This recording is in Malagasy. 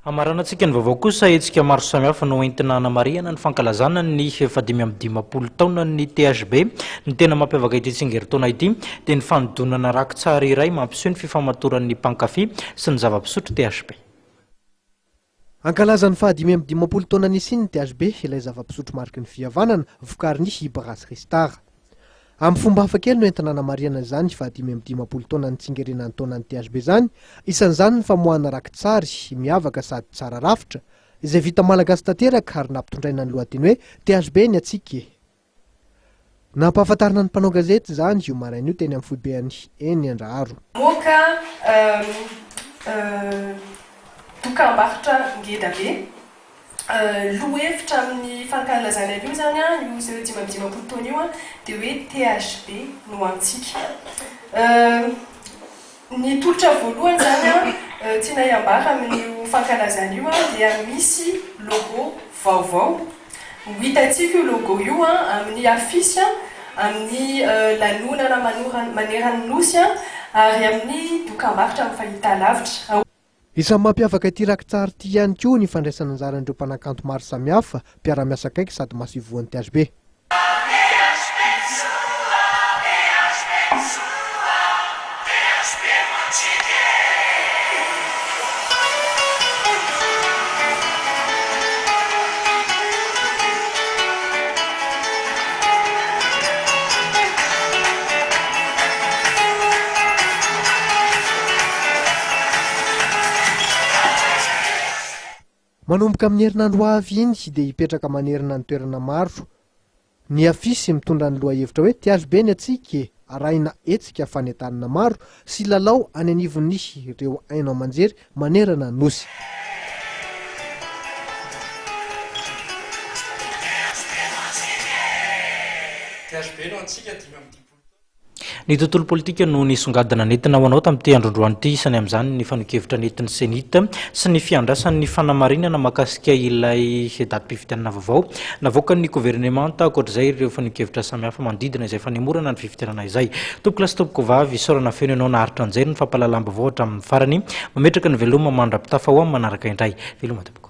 Amaranantsika ny vaovao kosa hetsika maro samihafa no entina hanamarihana ny fankalazana ny 750 taona ny THB ny tena mampiavaka ity tsingerintaona ity dia ny fanodonana rakin-tsary iray mampiseho ny fifamatoran'ny mpankafy sy ny zava-pisotro THB. Ankalazan'ny 750 taona nisy ny THB ilay zava-pisotro mariky ny fihavanana vokarin'ny rakin-tsary. Amin'ny fomba hafakely no entina hanamarihana izany 750 taona ny tsingerintaona ny THB zany, isan'izany ny famoahana rakin-tsary miavaka sady tsara rafitra izay vita malagasy tanteraka ary nampitondraina ny lohateny hoe THB ny Hetsika. Nampahafantarina ny mpanao gazety izany io maraina io teny amin'ny foibeany eny Andraharo. Moka dokam-barotra ngeda be lohevitra amin'ny fankalazana io zany io 750 taona io dia hoe THB no antsika. Ny tolotra voalohany zany tiana hiambara amin'io fankalazana io dia misy logo vaovao. Hitantsika io logo io amin'ny afisy, amin'ny lanonana maneran'ny nosy ary amin'ny dokam-barotra amin'ny fahitalavitra. Isan'ny mampiavaka ity rakin-tsary ity ihany koa ny fandraisana anjaran'ireo mpanakanto maro samihafa, mpiara-miasa akaiky sady masivoan'ny THB. Manomboka amin'ny herinandro avy iny dia hipetraka manerana ny toerana maro. Ny afisy mitondra ny lohahevitra hoe THB ny Hetsika, arahina hetsika fanentanana maro sy lalao any anivon'ny ireo haino aman-jery manerana ny nosy. Ny tontolo politika no nisongadina nentina ho anao tamin'ity androndroany ity, isany amin'izany ny fanokevitra nentin'ny senita sy ny fiandrasan'ny fanamarinana mahakasika ilay datim-pifidianana vaovao. Navoaka ny gouvernemanta ankoatr'izay ireo fanokevitra samihafa manodidina izay fanemorana ny fifidianana izay. Tompoko lasa tompoko vavy saorana feno ianao naharitra anjery ny fampalalamba vaovao hatramin'ny farany, mametraka ny veloma mandrapitafa ho amin'ny manaraka indray. Veloma tompoko.